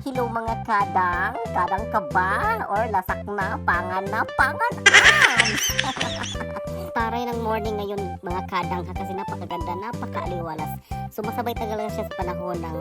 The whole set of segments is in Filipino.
Hello mga kadang, kadang ka ba? Or lasak na, pangan na, pangan Taray ng morning ngayon mga kadang kasi napakaganda, napakaaliwalas. Sumasabay talaga siya sa panahon ng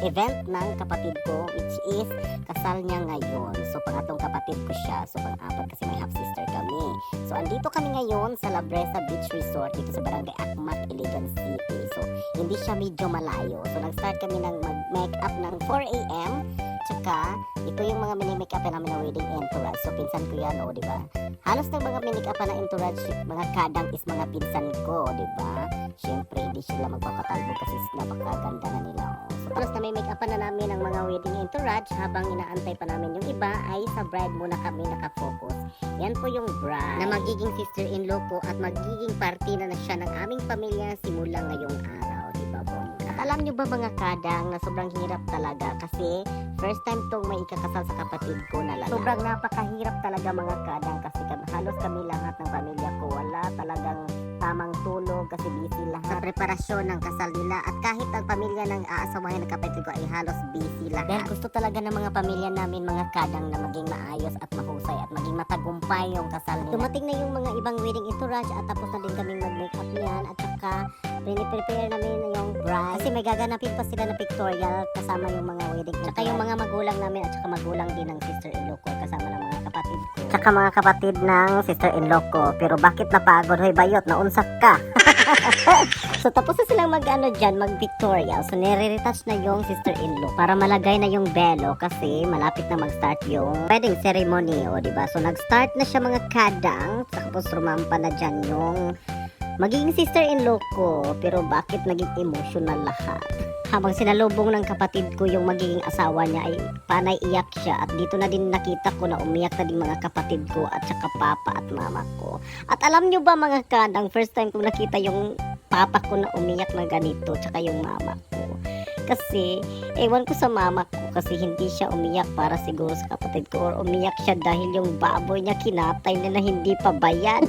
event ng kapatid ko, which is kasal niya ngayon. So pangatlong kapatid ko siya, so pang-apat kasi may half sister kami. So andito kami ngayon sa Labresa Beach Resort dito sa Barangay Akmat, Iligan City. So hindi siya medyo malayo. So nag-start kami ng mag-make up ng 4 a.m. Tsaka, ito yung mga mini-make up namin na wedding entourage. So, pinsan ko yan, o, diba? Halos ng mga mini-make up na entourage, mga kadang is mga pinsan ko, diba? Siyempre, hindi sila magpapatalbo kasi napakaganda na nila, o. So, halos na may make up na namin ang mga wedding entourage habang inaantay pa namin yung iba ay sa bride muna kami nakafocus. Yan po yung bride na magiging sister-in-law ko at magiging party na siya ng aming pamilya simula ngayong araw, diba, bongga? At alam nyo ba mga kadang na sobrang hirap talaga kasi first time tong may ikakasal sa kapatid ko na lalaki. Sobrang napakahirap talaga mga kadang kasi halos kami lahat ng pamilya ko wala talagang tamang tulog kasi busy lahat sa preparasyon ng kasal nila at kahit ang pamilya ng aasawahin ng kapatid ko ay halos busy lahat. Dahil gusto talaga ng mga pamilya namin mga kadang na maging maayos at mahusay at maging matagumpay yung kasal nila. Dumating na yung mga ibang wedding entourage at tapos na din kaming mag-makeup niyan at saka prepare namin yung bride kasi may gaganapin pa sila na pictorial kasama yung mga wedding entourage. Tsaka yung mga magulang namin at saka magulang din ng sister-in-law ko kasama ng mga kapatid ko. Tsaka mga kapatid ng sister-in-law ko. Pero bakit napagod? Hoy bayot, naunsak ka. So tapos na silang mag-pictorial. So nire-retouch na yung sister-in-law para malagay na yung belo kasi malapit na mag-start yung wedding ceremony. O diba? So nag-start na siya mga kadang. Tapos rumampa na dyan yung magiging sister-in-law ko. Pero bakit naging emotional lahat? Habang sinalubong ng kapatid ko yung magiging asawa niya ay panay iyak siya at dito na din nakita ko na umiyak na din mga kapatid ko at saka papa at mama ko. At alam nyo ba mga kadang, first time ko nakita yung papa ko na umiyak na ganito tsaka yung mama ko. Kasi, ewan ko sa mama ko kasi hindi siya umiyak para siguro sa kapatid ko or umiyak siya dahil yung baboy niya kinatay na hindi pa bayad.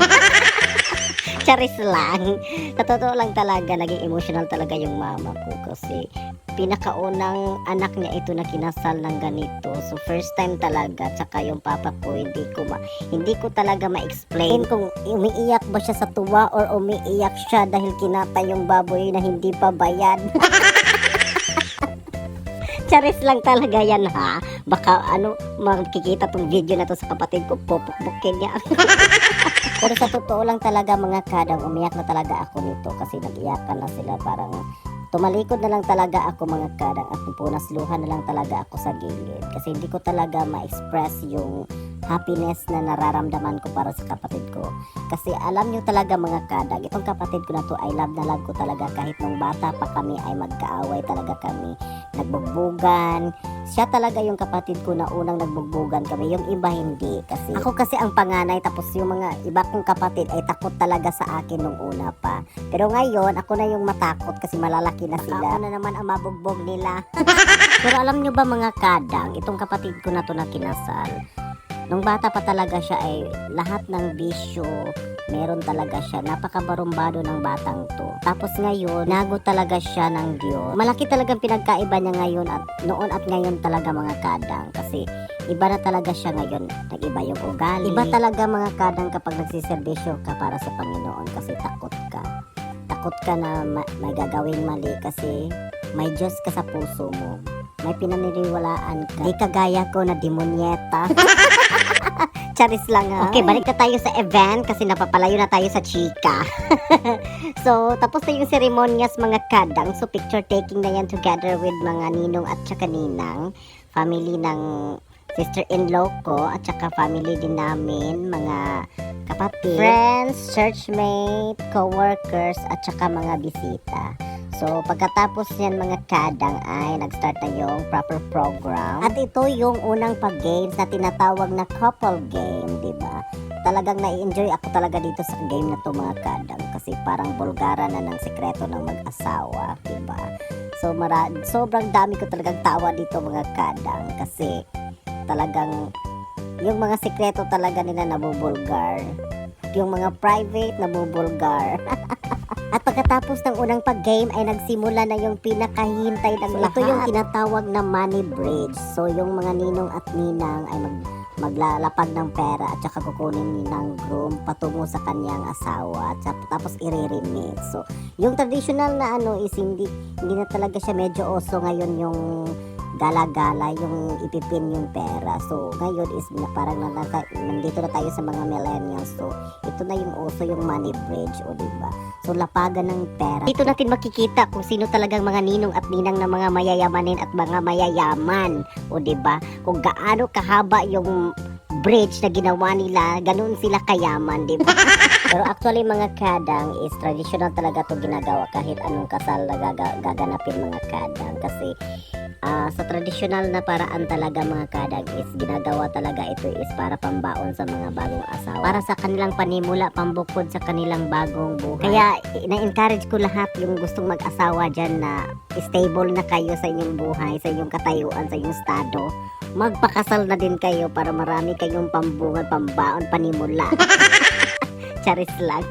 Charis lang. Sa totoo lang talaga, naging emotional talaga yung mama ko kasi pinakaunang anak niya ito na kinasal ng ganito. So first time talaga, tsaka yung papa ko hindi ko talaga ma-explain kung umiiyak ba siya sa tuwa or umiiyak siya dahil kinatay yung baboy na hindi pa bayad. Charis lang talaga yan ha. Baka makikita tong video na to sa kapatid ko, pupukbukin niya. Pero sa totoo lang talaga mga kadang, umiyak na talaga ako nito kasi nag-iyakan na sila, parang tumalikod na lang talaga ako mga kadang at punasluhan na lang talaga ako sa gilid kasi hindi ko talaga ma-express yung happiness na nararamdaman ko para sa kapatid ko. Kasi alam nyo talaga mga kadang, itong kapatid ko na to ay love na love ko talaga kahit nung bata pa kami ay magkaaway talaga kami. Nagbugbugan. Siya talaga yung kapatid ko na unang nagbugbugan kami. Yung iba hindi. Kasi ako kasi ang panganay tapos yung mga iba kong kapatid ay takot talaga sa akin nung una pa. Pero ngayon, ako na yung matakot kasi malalaki na sila. Ako na naman ang mabugbog nila. Pero alam nyo ba mga kadang, itong kapatid ko na to na kinasal, nung bata pa talaga siya ay lahat ng bisyo, meron talaga siya. Napakabarumbado ng batang to. Tapos ngayon, nago talaga siya ng Diyos. Malaki talagang pinagkaiba niya ngayon at noon at ngayon talaga mga kadang. Kasi iba na talaga siya ngayon. Nag-iba yung ugali. Iba talaga mga kadang kapag nagsiservisyo ka para sa Panginoon kasi takot ka. Takot ka na may gagawing mali kasi may Diyos ka sa puso mo. May pinaniniwalaan ka. Di kagaya ko na demonyeta. Charis lang ha. Okay, balik na tayo sa event kasi napapalayo na tayo sa chika. So, tapos na yung seremonyas mga kadang. So, picture taking na yan together with mga ninong at saka ninang. Family ng sister-in-law ko at saka family din namin, mga kapatid, friends, churchmate, co-workers at saka mga bisita. So, pagkatapos yan mga kadang ay nag-start na yung proper program. At ito yung unang pag-games na tinatawag na couple game, diba? Talagang nai-enjoy ako talaga dito sa game na to mga kadang kasi parang bulgara na ng sekreto ng mag-asawa, diba? So, sobrang dami ko talagang tawa dito mga kadang kasi talagang yung mga sekreto talaga nila nabubulgar. Yung mga private nabubulgar. At pagkatapos ng unang pag-game ay nagsimula na yung pinakahintay ng lahat. Ito yung tinatawag na money bridge. So yung mga ninong at ninang ay maglalapag ng pera at saka kukunin ng groom patungo sa kanyang asawa at tapos i-remit. So yung traditional na is hindi na talaga siya, medyo oso ngayon yung gala-gala, yung ipipin yung pera. So ngayon is parang nandito na tayo sa mga millennials. So ito na yung uso, yung money bridge, o diba? So lapagan ng pera. Dito natin makikita kung sino talagang mga ninong at ninang ng mga mayayamanin at mga mayayaman, o diba? Kung gaano kahaba yung bridge na ginawa nila, ganun sila kayaman, di ba? Pero actually mga kadang is traditional talaga to ginagawa kahit anong kasal na gaganapin mga kadang, kasi sa traditional na paraan talaga mga kadang is ginagawa talaga ito is para pambaon sa mga bagong asawa, para sa kanilang panimula, pambukod sa kanilang bagong buhay. Kaya na-encourage ko lahat yung gustong mag-asawa dyan na stable na kayo sa inyong buhay, sa inyong katayuan, sa inyong estado, magpakasal na din kayo para marami kayong pambungan, pambaon, panimula. Charis lang.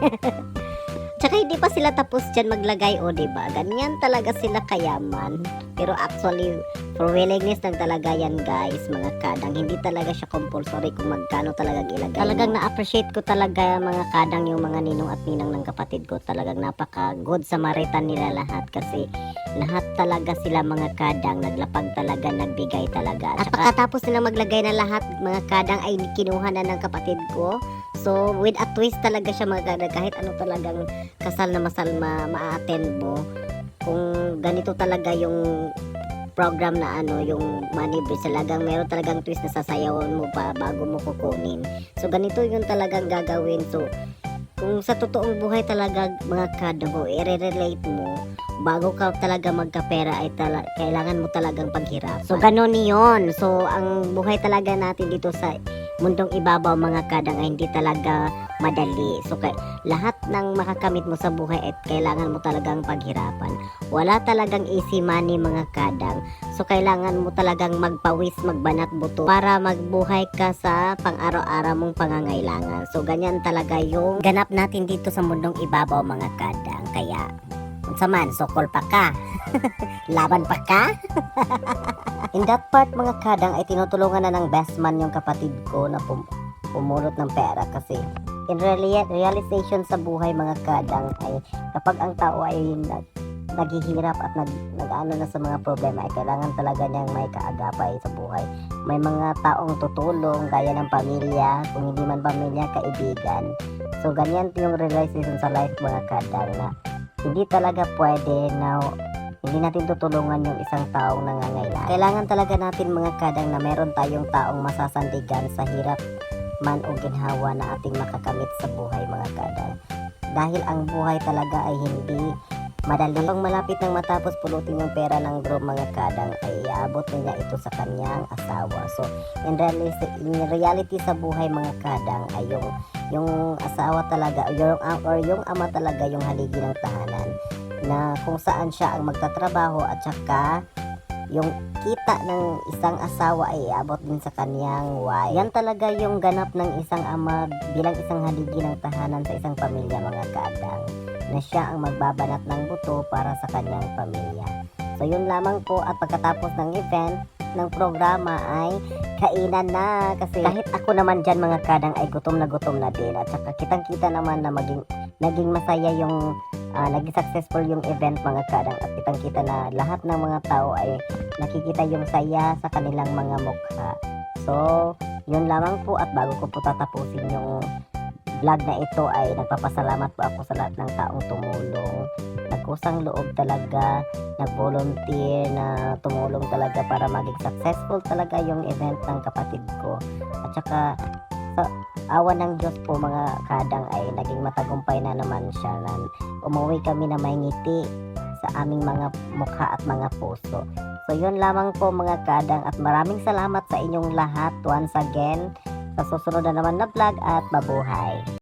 Tsaka hindi pa sila tapos dyan maglagay, o diba? Ganyan talaga sila kayaman. Pero actually, for willingness lang talaga yan guys, mga kadang. Hindi talaga siya compulsory kung magkano talagang ilagay. Talagang na-appreciate ko talaga mga kadang yung mga ninong at ninang ng kapatid ko. Talagang napaka-good Samaritan nila lahat, kasi lahat talaga sila mga kadang naglapag talaga, nagbigay talaga. At pagkatapos nila maglagay na lahat, mga kadang ay kinuha na ng kapatid ko. So with a twist talaga siya mga kadang, kahit ano talagang kasal na masal ma-attend mo, kung ganito talaga yung program na yung money bridge, talagang meron talagang twist na sasayawan mo pa bago mo kukunin. So ganito yung talagang gagawin. So kung sa totoong buhay talaga mga kadang, i-relate mo, bago ka talaga magkapera ay kailangan mo talagang paghirapan. So ganon yun. So ang buhay talaga natin dito sa mundong ibabaw mga kadang ay hindi talaga madali. So lahat ng makakamit mo sa buhay ay kailangan mo talagang paghirapan. Wala talagang easy money mga kadang. So kailangan mo talagang magpawis, magbanat buto para magbuhay ka sa pang-araw-araw mong pangangailangan. So ganyan talaga yung ganap natin dito sa mundong ibabaw mga kadang. Kaya unsaman, sokol pa ka. Laban pa ka. In that part mga kadang ay tinutulungan na ng best man yung kapatid ko na pumulot ng pera, kasi in realization sa buhay mga kadang ay kapag ang tao ay naghihirap at nag-ano na sa mga problema, ay kailangan talaga niyang may kaagapay sa buhay. May mga taong tutulong gaya ng pamilya, kung hindi man pamilya, kaibigan. So ganyan yung realization sa life mga kadang, na hindi talaga pwede na hindi natin tutulungan yung isang taong nangangailangan. Kailangan talaga natin mga kadang na meron tayong taong masasandigan sa hirap man o ginhawa na ating makakamit sa buhay mga kadang. Dahil ang buhay talaga ay hindi madali. Kapag malapit nang matapos pulutin yung pera ng groom mga kadang, ay iabot niya ito sa kanyang asawa. So in reality sa buhay mga kadang ay yung asawa talaga or yung ama talaga yung haligi ng tahanan, na kung saan siya ang magtatrabaho at saka yung kita ng isang asawa ay iabot din sa kanyang wife. Yan talaga yung ganap ng isang ama bilang isang haligi ng tahanan sa isang pamilya mga kadang, na siya ang magbabanat ng buto para sa kanyang pamilya. So yun lamang po, at pagkatapos ng event ng programa ay kainan na, kasi kahit ako naman dyan mga kadang ay gutom na din, at saka kitang-kita naman na naging masaya yung naging successful yung event mga kadang, at kitang-kita na lahat ng mga tao ay nakikita yung saya sa kanilang mga mukha. So yun lamang po, at bago ko po tatapusin yung vlog na ito ay nagpapasalamat po ako sa lahat ng taong tumulong, nagkusang loob talaga, nag-volunteer na tumulong talaga para maging successful talaga yung event ng kapatid ko. At saka sa awa ng Diyos po mga kadang ay naging matagumpay na naman siya, na umuwi kami na may ngiti sa aming mga mukha at mga puso. So yun lamang po mga kadang, at maraming salamat sa inyong lahat once again. Sa susunod na naman na vlog, at mabuhay.